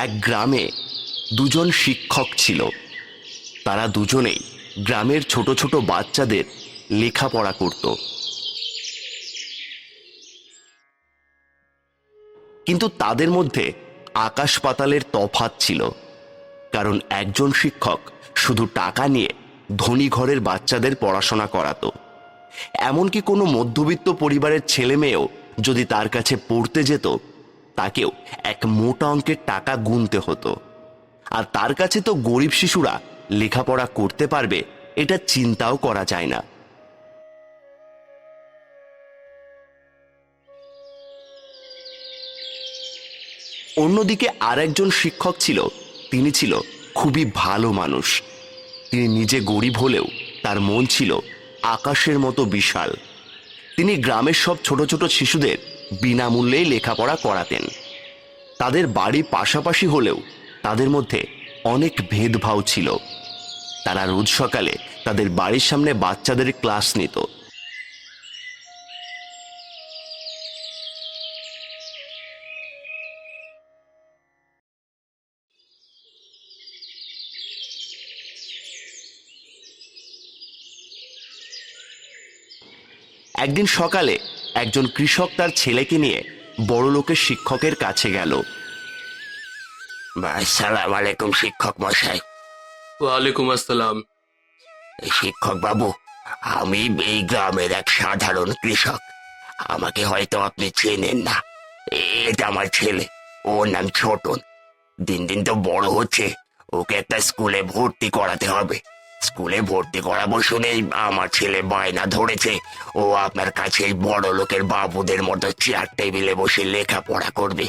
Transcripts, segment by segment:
এক গ্রামে দুজন শিক্ষক ছিল। তারা দুজনেই গ্রামের ছোট ছোট বাচ্চাদের লেখাপড়া করত। কিন্তু তাদের মধ্যে আকাশ পাতালের তফাৎ ছিল। কারণ একজন শিক্ষক শুধু টাকা নিয়ে ধনী ঘরের বাচ্চাদের পড়াশোনা করাতো। এমনকি কোনো মধ্যবিত্ত পরিবারের ছেলে মেয়েও যদি তার কাছে পড়তে যেত, তাকেও এক মোটা অঙ্কের টাকা গুনতে হতো। আর তার কাছে তো গরিব শিশুরা লেখাপড়া করতে পারবে এটা চিন্তাও করা যায় না। অন্যদিকে আরেকজন শিক্ষক ছিল। তিনি ছিল খুবই ভালো মানুষ। তিনি নিজে গরিব হলেও তার মন ছিল আকাশের মতো বিশাল। তিনি গ্রামের সব ছোট ছোট শিশুদের বিনামূল্যেই লেখাপড়া করাতেন। তাদের বাড়ি পাশাপাশি হলেও তাদের মধ্যে অনেক ভেদভাব ছিল। তারা রোজ সকালে তাদের বাড়ির সামনে বাচ্চাদের ক্লাস নিত। একদিন সকালে একজন কৃষক তার ছেলেকে নিয়ে বড়লোকের শিক্ষকের কাছে গেল। আসসালামু আলাইকুম শিক্ষক মশাই। ওয়ালাইকুম আসসালাম। শিক্ষক বাবু, আমি এই গ্রামের এক সাধারণ কৃষক। আমাকে হয়তো আপনি চেনেন না। এটা আমার ছেলে, ওর নাম ছোটন। দিন দিন তো বড় হচ্ছে, ওকে একটা স্কুলে ভর্তি করাতে হবে। স্কুলে ভর্তি করাবো শুনেই আমার ছেলে বায়না ধরেছে ও আপনার কাছে বড় লোকের বাবুদের মতো চেয়ার টেবিলে বসে লেখাপড়া করবে।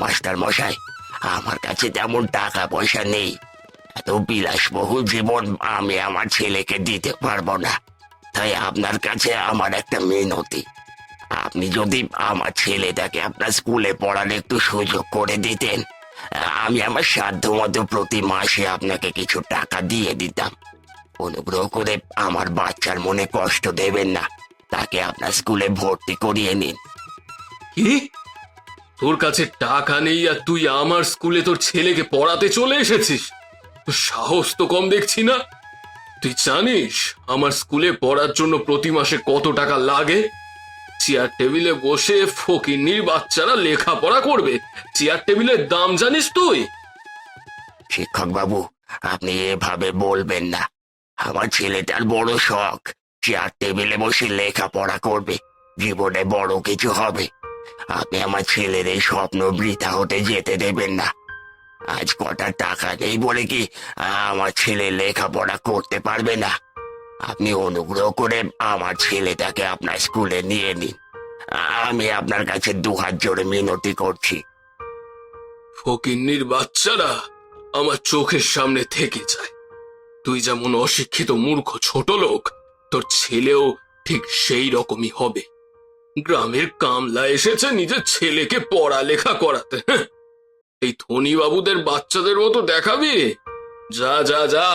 মাস্টার মশাই, আমার কাছে তেমন টাকা পয়সা নেই। এত বিলাসবহুল জীবন আমি আমার ছেলেকে দিতে পারবো না। তাই আপনার কাছে আমার একটা মিনতি, আপনি যদি আমার ছেলেটাকে আপনার স্কুলে পড়ার একটু সুযোগ করে দিতেন, আমি আমার সাধ্য মতো প্রতি মাসে আপনাকে কিছু টাকা দিয়ে দিতাম। অনুগ্রহ করে আমার বাচ্চার মনে কষ্ট দেবেন না, তাকে আপনার স্কুলে ভর্তি করিয়ে নিন। কি, তোর কাছে টাকা নেই আর তুই আমার স্কুলে তোর ছেলেকে পড়াতে চলে এসেছিস? তোর সাহস তো কম দেখছি না। তুই জানিস আমার স্কুলে পড়ার জন্য প্রতি মাসে কত টাকা লাগে? চেয়ার টেবিলে বসে ফকিন্নির বাচ্চারা লেখাপড়া করবে, চেয়ার টেবিলের দাম জানিস তুই? শিক্ষক বাবু, আপনি এভাবে বলবেন না। আমার ছেলেটার বড় শখ, চেয়ার টেবিলে বসে লেখাপড়া করবে, জীবনে বড় কিছু হবে। আপনি আমার ছেলের এই স্বপ্ন বৃথা হতে যেতে দেবেন না। আজ কটা টাকা নেই বলে কি আমার ছেলে লেখাপড়া করতে পারবে না? আপনি অনুগ্রহ করে আমার ছেলেটাকে আপনার স্কুলে নিয়ে নিন। আমি আপনার কাছে দুহাত জোড়ে মিনতি করছি। ফকিন্নির বাচ্চারা আমার চোখের সামনে থেকে যায়। তুই যেমন অশিক্ষিত মূর্খ ছোট লোক, তোর ছেলেও ঠিক সেই রকমই হবে। গ্রামের কামলা এসেছে নিজের ছেলেকে পড়ালেখা করাতে, হ্যাঁ? এই ধনী বাবুদের বাচ্চাদের মতো দেখাবি? যা যা যা,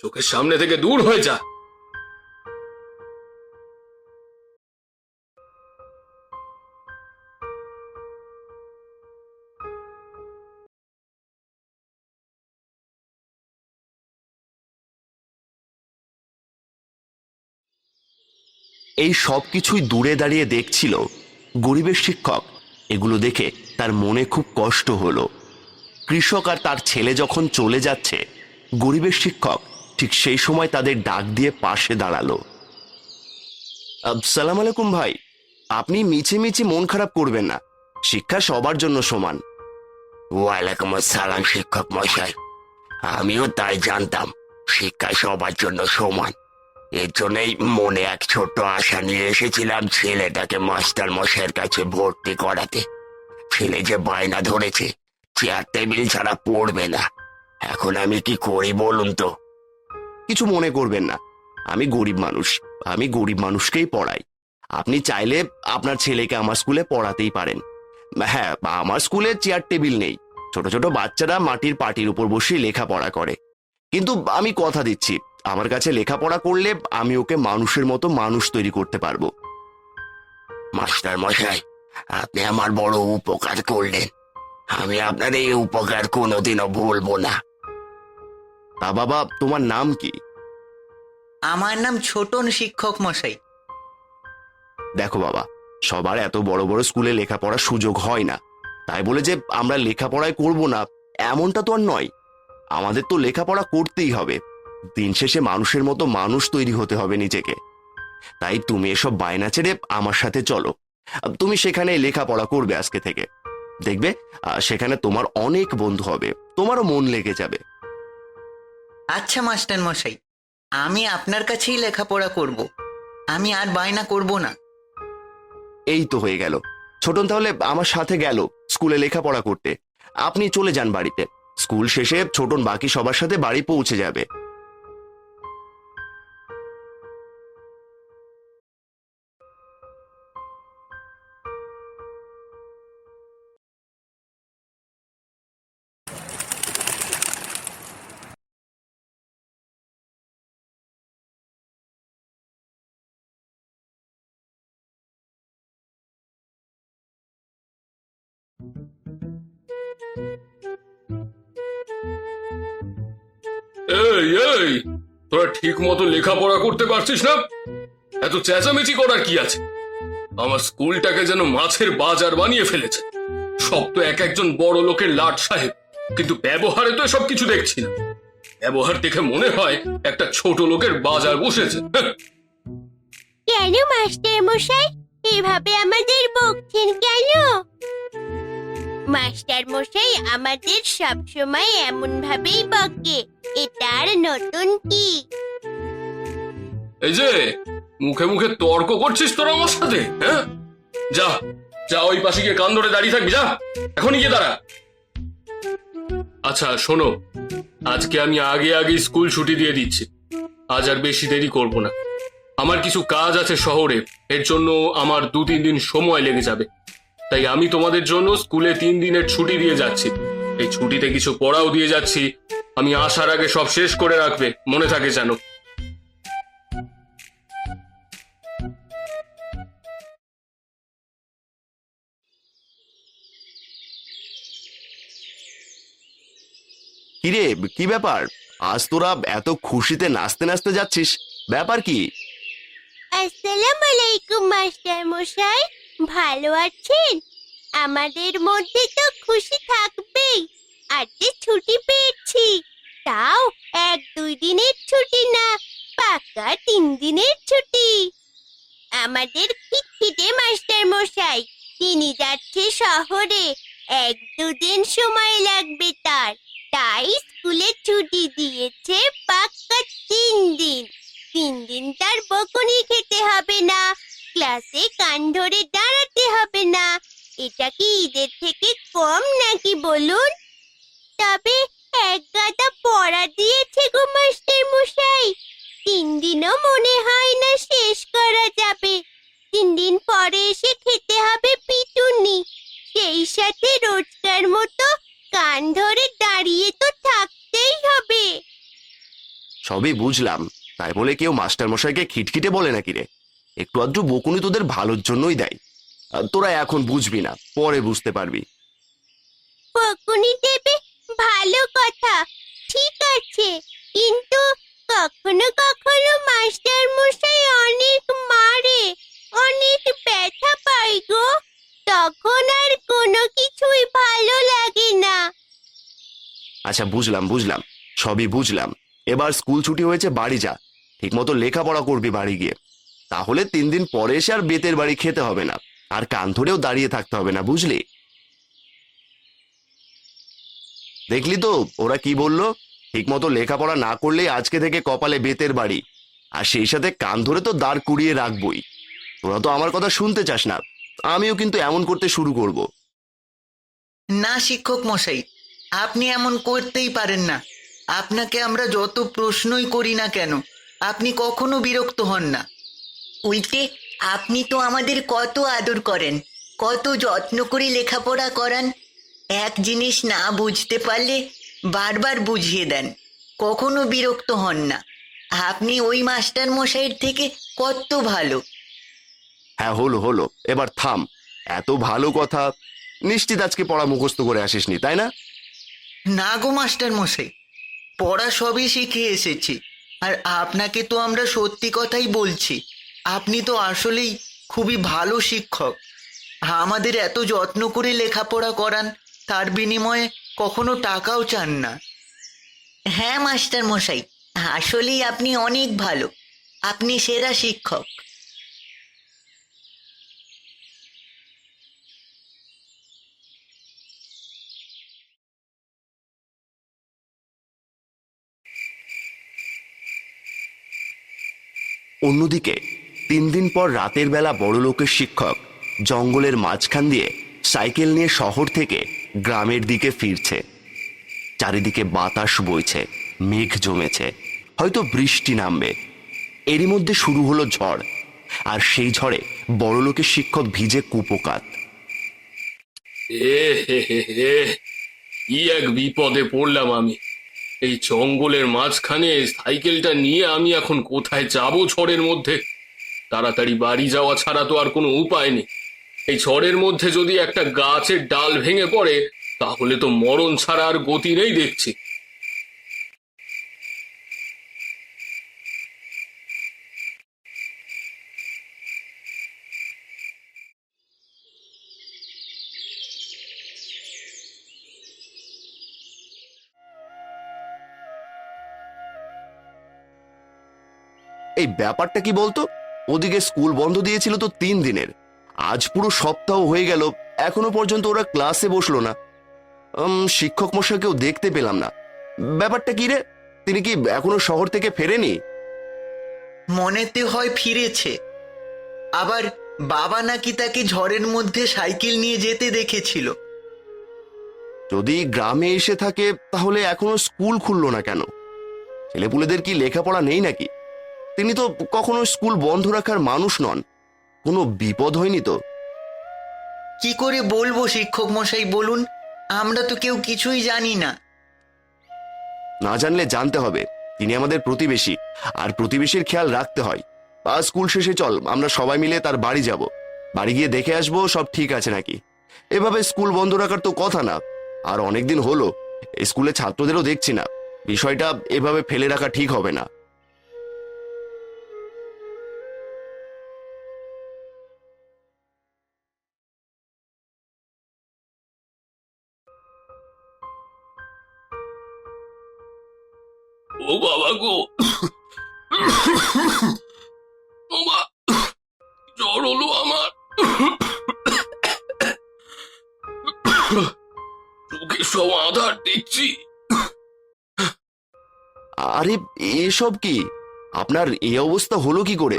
চোখের সামনে থেকে দূর হয়ে যা। এই সব কিছুই দূরে দাঁড়িয়ে দেখছিল গরিবের শিক্ষক। এগুলো দেখে তার মনে খুব কষ্ট হলো। কৃষক আর তার ছেলে যখন চলে যাচ্ছে, গরিবের শিক্ষক ঠিক সেই সময় তাদের ডাক দিয়ে পাশে দাঁড়ালো। সালাম আলাইকুম ভাই, আপনি মিছে মিছে মন খারাপ করবেন না। শিক্ষা সবার জন্য সমান। ওয়ালাইকুম আসসালাম শিক্ষক মশাই। আমিও তাই জানতাম, শিক্ষা সবার জন্য সমান। এর জন্যই মনে এক ছোট্ট আশা নিয়ে এসেছিলাম ছেলেটাকে মাস্টার মশাইয়ের কাছে ভর্তি করাতে। ছেলে যে বায়না ধরেছে চেয়ার টেবিল ছাড়া পড়বে না, এখন আমি কি করি বলুন তো? কিছু মনে করবেন না, আমি গরিব মানুষ, আমি গরিব মানুষকেই পড়াই। আপনি চাইলে আপনার ছেলেকে আমার স্কুলে পড়াতেই পারেন। হ্যাঁ, আমার স্কুলে চেয়ার টেবিল নেই, ছোট ছোট বাচ্চারা মাটির পাটির উপর বসে লেখাপড়া করে। কিন্তু আমি কথা দিচ্ছি, আমার কাছে লেখাপড়া করলে আমি ওকে মানুষের মতো মানুষ তৈরি করতে পারবো। মাস্টার মশাই, আপনি আমার বড় উপকার করলেন। আমি আপনার এই উপকার কোনোদিনও ভুলবো না। তা বাবা, তোমার নাম কি? আমার নাম ছোটন শিক্ষক মশাই। দেখো বাবা, সবার এত বড় বড় স্কুলে লেখাপড়ার সুযোগ হয় না, তাই বলে যে আমরা লেখাপড়ায় করব না এমনটা তো আর নয়। আমাদের তো লেখাপড়া করতেই হবে। দিন শেষে মানুষের মতো মানুষ তৈরি হতে হবে নিজেকে। তাই তুমি এসব বায়না ছেড়ে আমার সাথে চলো। তুমি সেখানে লেখাপড়া করবে আজকে থেকে। দেখবে সেখানে তোমার অনেক বন্ধু হবে, তোমারও মন লেগে যাবে। আচ্ছা মাস্টার মশাই, আমি আপনার কাছেই লেখাপড়া করব। আমি আর বায়না করব না। এই তো হয়ে গেল। ছোটন তাহলে আমার সাথে গেল স্কুলে লেখাপড়া করতে। আপনি চলে যান বাড়িতে। স্কুল শেষে ছোটন বাকি সবার সাথে বাড়ি পৌঁছে যাবে। এই এই, তোরা ঠিক মতো লেখাপড়া করতে পারছিস না? এত চেঁচামেচি করার কি আছে? আমার স্কুলটাকে যেন মাছের বাজার বানিয়ে ফেলেছে। সব তো এক একজন বড় লোকের লাট সাহেব, কিন্তু ব্যবহারে তো এসব কিছু দেখছি না। ব্যবহার দেখে মনে হয় একটা ছোট লোকের বাজার বসেছে। কেন মাস্টার মশাই এভাবে আমাদের বকছেন কেন? মাস্টার মশাই আমাদের সব সময় এমন ভাবেই বকে, এটার নতুন কি? এই যে মুখে মুখে তর্ক করছিস তোরা আমার সাথে, হ্যাঁ? যা যা, ওই পাশে গিয়ে কান ধরে দাঁড়িয়ে থাকবি, যা এখনই গিয়ে দাঁড়া। আচ্ছা শোনো, আজকে আমি আগে আগে স্কুল ছুটি দিয়ে দিচ্ছি। আজ আর বেশি দেরি করব না। আমার কিছু কাজ আছে শহরে, এর জন্য আমার 2-3 দিন সময় লেগে যাবে। তাই আমি তোমাদের জন্য স্কুলে 3 দিনের ছুটি দিয়ে যাচ্ছি। এই ছুটিতে কিছু পড়াও দিয়ে যাচ্ছি। আমি আসার আগে সব শেষ করে রাখবে, মনে থাকে যেন। কিরে, কি ব্যাপার? আজ তোরা এত খুশিতে নাচতে নাচতে যাচ্ছিস, ব্যাপার কি? আসসালামু আলাইকুম মাস্টার মশাই, ভালো আছেন? আমাদের মধ্যে তো খুশি থাকবেই, আজকে ছুটি পেয়েছি। তাও 1-2 দিনের ছুটি না, পাকা 3 দিনের ছুটি। আমাদের খিটখিটে মাস্টার মশাই, তিনি যাচ্ছে শহরে, 1-2 দিন সময় লাগবে তার। তাই স্কুলে ছুটি দিয়েছে পাক্কা 3 দিন। 3 দিন তার বকুনি খেতে হবে না, ক্লাসে কান ধরে দাঁড়াতে হবে না। এটা কি ঈদের থেকে কম নাকি বলুন? তবে এক গাদা পড়া দিয়েছে গো মাস্টার মশাই, 3 দিনও মনে হয় না শেষ করা যাবে। 3 দিন পরে এসে খেতে হবে পিটুনি, সেই সাথে রোজকার মতো কান ধরে দাঁড়িয়ে তো থাকতেই হবে। সবই বুঝলাম, তাই বলে কেউ মাস্টার মশাইকে খিটখিটে বলে নাকি রে? একটু আধটু বকুনি তোদের ভালোর জন্যই দেয়। তোরা এখন বুঝবি না, পরে বুঝতে পারবি। বকুনি দেবে ভালো কথা, ঠিক আছে, কিন্তু কখনো কখনো মাস্টার মশাই অনেক মারে, অনেক ব্যথা পাই গো, তখন আর কোনো কিছুই ভালো লাগে না। আচ্ছা বুঝলাম বুঝলাম, সবই বুঝলাম। এবার স্কুল ছুটি হয়েছে, বাড়ি যা, ঠিক মতো লেখাপড়া করবি বাড়ি গিয়ে। তাহলে 3 দিন পরে এসে আর বেতের বাড়ি খেতে হবে না, আর কান ধরেও দাঁড়িয়ে থাকতে হবে না, বুঝলি? দেখলি তো ওরা কি বললো? ঠিক মতো লেখাপড়া না করলেই আজকে থেকে কপালে বেতের বাড়ি, আর সেই সাথে কান ধরে তো দাঁড় কুড়িয়ে রাখবই। তোরা তো আমার কথা শুনতে চাস না, আমিও কিন্তু এমন করতে শুরু করব। না শিক্ষক মশাই, আপনি এমন করতেই পারেন না। আপনাকে আমরা যত প্রশ্নই করি না কেন, আপনি কখনো বিরক্ত হন না। উল্টে আপনি তো আমাদের কত আদর করেন, কত যত্ন করে লেখাপড়া করান। এক জিনিস না বুঝতে পারলে বারবার বুঝিয়ে দেন, কখনো বিরক্ত হন না। আপনি ওই মাস্টার মশাইয়ের থেকে কত ভালো। হ্যাঁ হলো হলো, এবার থাম। এত ভালো কথা, নিশ্চিত আজকে পড়া মুখস্থ করে আসিসনি, তাই না? না গো মাস্টার মশাই, পড়া সবই শিখে এসেছি। আর আপনাকে তো আমরা সত্যি কথাই বলছি, আপনি তো আসলেই খুবই ভালো শিক্ষক। আমাদের এত যত্ন করে লেখাপড়া করান, তার বিনিময়ে কখনো টাকাও চান না। হ্যাঁ মাস্টার মশাই, আসলেই আপনি অনেক ভালো, আপনি সেরা শিক্ষক। অন্যদিকে 3 দিন পর রাতের বেলা বড়লোকের শিক্ষক জঙ্গলের মাঝখান দিয়ে সাইকেল নিয়ে শহর থেকে গ্রামের দিকে ফিরছে। চারিদিকে বাতাস বইছে, মেঘ জমেছে, হয়তো বৃষ্টি নামবে। এরই মধ্যে শুরু হলো ঝড়, আর সেই ঝড়ে বড়লোকের শিক্ষক ভিজে কুপোকাত। এ হে হে হে, কি এক বিপদে পড়লাম আমি। এই জঙ্গলের মাঝখানে সাইকেলটা নিয়ে আমি এখন কোথায় যাব ঝড়ের মধ্যে? তাড়াতাড়ি বাড়ি যাওয়া ছাড়া তো আর কোনো উপায় নেই। এই ঝড়ের মধ্যে যদি একটা গাছের ডাল ভেঙে পড়ে, তাহলে তো মরণ ছাড়া আর গতি নেই দেখছি। এই ব্যাপারটা কি বলতো? ওদিকে স্কুল বন্ধ দিয়েছিল তো 3 দিনের, আজ পুরো সপ্তাহ হয়ে গেল, এখনো পর্যন্ত ওরা ক্লাসে বসলো না। শিক্ষক মশাইকেও দেখতে পেলাম না। ব্যাপারটা কি রে? তিনি কি এখনো শহর থেকে ফেরেনি? মনেতে হয় ফিরেছে, আবার বাবা নাকি তাকে ঝড়ের মধ্যে সাইকেল নিয়ে যেতে দেখেছিল। যদি গ্রামে এসে থাকে তাহলে এখনো স্কুল খুললো না কেন? ছেলেপুলেদের কি লেখাপড়া নেই নাকি? তিনি তো কখনো স্কুল বন্ধ রাখার মানুষ নন। কোনো বিপদ হয়নি তো? কি করে বলবো শিক্ষক মশাই, বলুন, আমরা তো কেউ কিছুই জানি না। না জানলে জানতে হবে, তিনি আমাদের প্রতিবেশী, আর প্রতিবেশীর খেয়াল রাখতে হয়। বা স্কুল শেষে চল, আমরা সবাই মিলে তার বাড়ি যাব, বাড়ি গিয়ে দেখে আসবো সব ঠিক আছে নাকি। এভাবে স্কুল বন্ধ রাখার তো কথা না। আর অনেকদিন হলো স্কুলে ছাত্রদেরও দেখছি না। বিষয়টা এভাবে ফেলে রাখা ঠিক হবে না। ও বাবা গো, ও মা, জ্বর হলো আমার। চোখে সব আধার দেখছি। আরে এসব কি? আপনার এই অবস্থা হলো কি করে?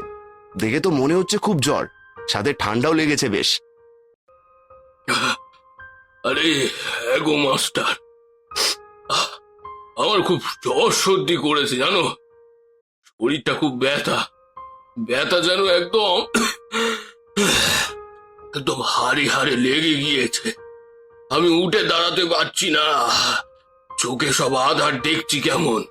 দেখে তো মনে হচ্ছে খুব জ্বর, সাথে ঠান্ডাও লেগেছে বেশ। আরে হ্যাঁ গো মাস্টার, আমার খুব জ্বর সর্দি করেছে জানো। শরীরটা খুব ব্যথা, ব্যথা যেন একদম একদম হাড়ে হাড়ে লেগে গিয়েছে। আমি উঠে দাঁড়াতে পারছি না, চোখে সব আধার দেখছি কেমন।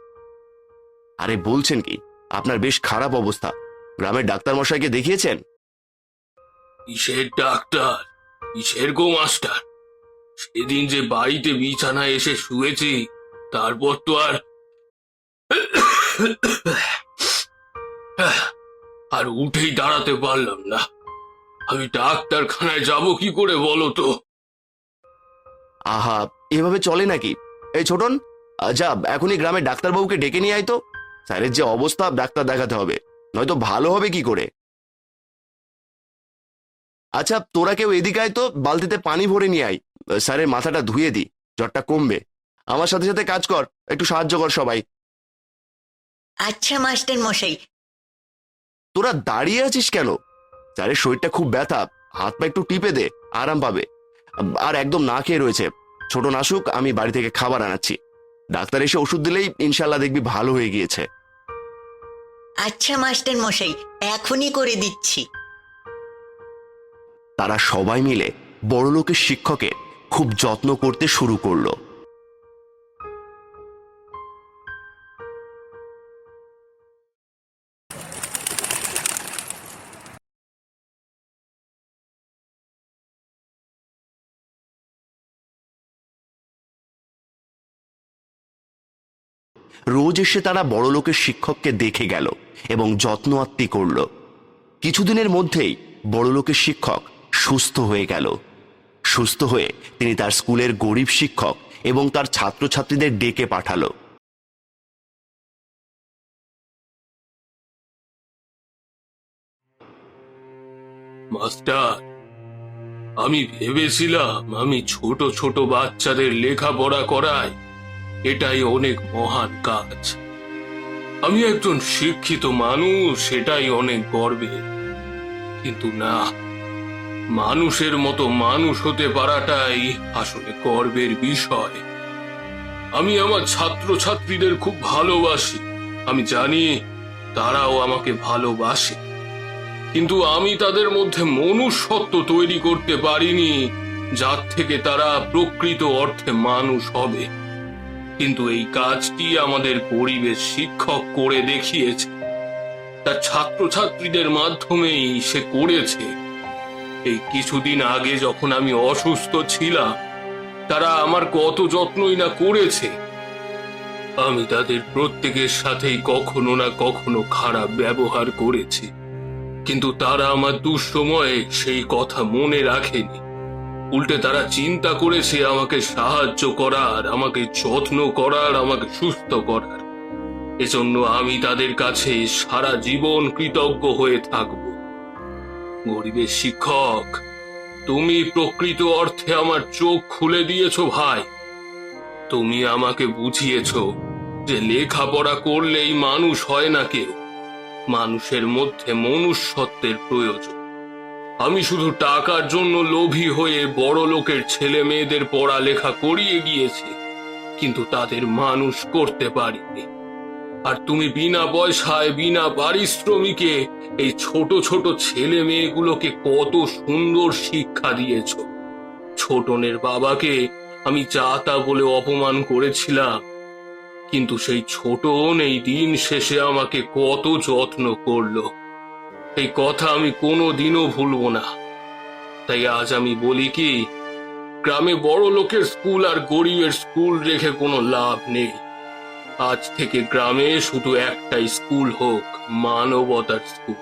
আরে বলছেন কি? আপনার বেশ খারাপ অবস্থা। গ্রামের ডাক্তার মশাইকে দেখিয়েছেন? কিসের ডাক্তার, কিসের গো মাস্টার? সেদিন যে বাড়িতে বিছানায় এসে শুয়েছি, তারপর তো আর উঠেই দাঁড়াতে পারলাম না। আমি ডাক্তারখানায় যাব কি করে বলো তো? আহা, এভাবে চলে নাকি? এই ছোটন, যা এখনই গ্রামের ডাক্তারবাবুকে ডেকে নিয়ে আয় তো। স্যারের যে অবস্থা, ডাক্তার দেখাতে হবে, নয়তো ভালো হবে কি করে? আচ্ছা, তোরা কেউ এদিকে আয় তো, বালতিতে পানি ভরে নিয়ে আয়। স্যারের মাথাটা ধুয়ে দি, জ্বরটা কমবে। আমার সাথে সাথে কাজ কর, একটু সাহায্য কর সবাই। আচ্ছা মাস্টার মশাই। তোরা দাঁড়িয়ে আছিস কেন? স্যারের শরীরটা খুব ব্যথা, হাত পা একটু টিপে দে, আরাম পাবে। আর একদম না খেয়ে রয়েছে। ছোট নাসুক, আমি বাড়ি থেকে খাবার আনাচ্ছি। ডাক্তার এসে ওষুধ দিলেই ইনশাল্লাহ দেখবি ভালো হয়ে গিয়েছে। আচ্ছা মাস্টার মশাই, এখনই করে দিচ্ছি। তারা সবাই মিলে বড়লোকের শিক্ষকের খুব যত্ন করতে শুরু করলো। রোজ এসে তারা বড়লোকের শিক্ষককে দেখে গেল এবং যত্ন আত্তি করল। কিছুদিনের মধ্যেই বড়লোকের শিক্ষক সুস্থ হয়ে গেল। সুস্থ হয়ে তিনি তার স্কুলের গরিব শিক্ষক এবং তার ছাত্রছাত্রীদের ডেকে পাঠালো। মাস্টার, আমি ভেবেছিলাম আমি ছোট ছোট বাচ্চাদের লেখাপড়া করাই, এটাই অনেক মহান কাজ। আমি একজন শিক্ষিত মানুষ, সেটাই অনেক গর্বের। কিন্তু না, মানুষের মতো মানুষ হতে পারাটাই আসলে গর্বের বিষয়। আমি আমার ছাত্রছাত্রীদের খুব ভালোবাসি, আমি জানি তারাও আমাকে ভালোবাসে, কিন্তু আমি তাদের মধ্যে মনুষ্যত্ব তৈরি করতে পারিনি যার থেকে তারা প্রকৃত অর্থে মানুষ হবে। কিন্তু এই কাজটি আমাদের পরিবেশ শিক্ষক করে দেখিয়েছে, তার ছাত্রছাত্রীদের মাধ্যমেই সে করেছে। এই কিছুদিন আগে যখন আমি অসুস্থ ছিলাম, তারা আমার কত যত্নই না করেছে। আমি তাদের প্রত্যেকের সাথেই কখনো না কখনো খারাপ ব্যবহার করেছি, কিন্তু তারা আমার দুঃসময়ে সেই কথা মনে রাখেনি। উল্টে তারা চিন্তা করেছে আমাকে সাহায্য করার, আমাকে যত্ন করার, আমাকে সুস্থ করার। এজন্য আমি তাদের কাছে সারা জীবন কৃতজ্ঞ হয়ে থাকব। গরিবের শিক্ষক, তুমি প্রকৃত অর্থে আমার চোখ খুলে দিয়েছো ভাই। তুমি আমাকে বুঝিয়েছো যে লেখাপড়া করলেই মানুষ হয় না কেউ, মানুষের মধ্যে মনুষ্যত্বের প্রয়োজন। আমি শুধু টাকার জন্য লোভী হয়ে বড় লোকের ছেলে মেয়েদের পড়ালেখা করিয়ে গিয়েছি, কিন্তু তাদের মানুষ করতে পারিনি। আর তুমি বিনা পয়সায়, বিনা পারিশ্রমিকে এই ছোট ছোট ছেলে মেয়েগুলোকে কত সুন্দর শিক্ষা দিয়েছ। ছোটনের বাবাকে আমি যা তা বলে অপমান করেছিলাম, কিন্তু সেই ছোটন এই দিন শেষে আমাকে কত যত্ন করলো। এই কথা আমি কোনোদিনও ভুলবো না। তাই আজ আমি বলি কি, গ্রামে বড় লোকের স্কুল আর গরিবের স্কুল রেখে কোনো লাভ নেই। আজ থেকে গ্রামে শুধু একটাই স্কুল হোক, মানবতার স্কুল,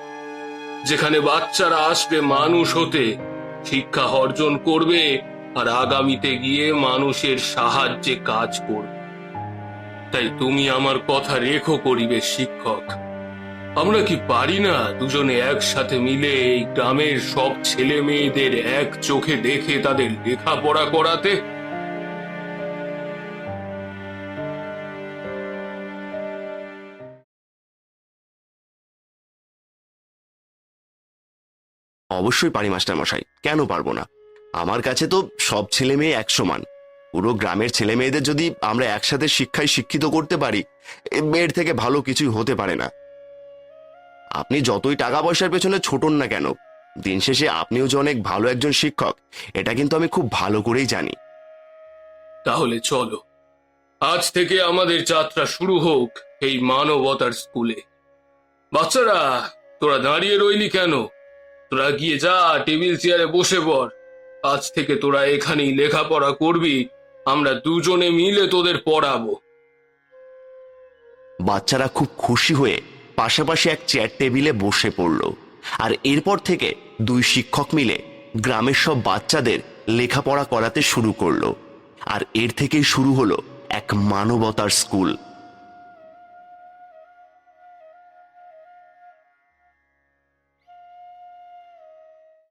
যেখানে বাচ্চারা আসবে মানুষ হতে, শিক্ষা অর্জন করবে আর আগামীতে গিয়ে মানুষের সাহায্যে কাজ করবে। তাই তুমি আমার কথা রেখো পরিবেশ শিক্ষক। আমরা কি পারি না দুজনে একসাথে মিলে এই গ্রামের সব ছেলে মেয়েদের এক চোখে দেখে তাদের লেখাপড়া করাতে? অবশ্যই পারি মাস্টার মশাই, কেন পারবো না? আমার কাছে তো সব ছেলে মেয়ে এক সমান। পুরো গ্রামের ছেলে মেয়েদের যদি আমরা একসাথে শিক্ষায় শিক্ষিত করতে পারি, এর থেকে ভালো কিছুই হতে পারে না। আপনি যতই টাকা পয়সার পেছনে ছোটন না কেন, দিন শেষে আপনিও যে অনেক ভালো একজন শিক্ষক, এটা কিন্তু আমি খুব ভালো করেই জানি। তাহলে চলো, আজ থেকে আমাদের যাত্রা শুরু হোক এই মানবতার স্কুলে। বাচ্চারা, তোরা দাঁড়িয়ে রইলি কেন? তোরা গিয়ে যা, টেবিল চেয়ারে বসে পড়। আজ থেকে তোরা এখানেই লেখাপড়া করবি, আমরা দুজনে মিলে তোদের পড়াবো। বাচ্চারা খুব খুশি হয়ে পাশাপাশি এক চেয়ার টেবিলে বসে পড়ল। আর এরপর থেকে দুই শিক্ষক মিলে গ্রামের সব বাচ্চাদের লেখাপড়া করাতে শুরু করলো। আর এর থেকেই শুরু হলো এক মানবতার স্কুল।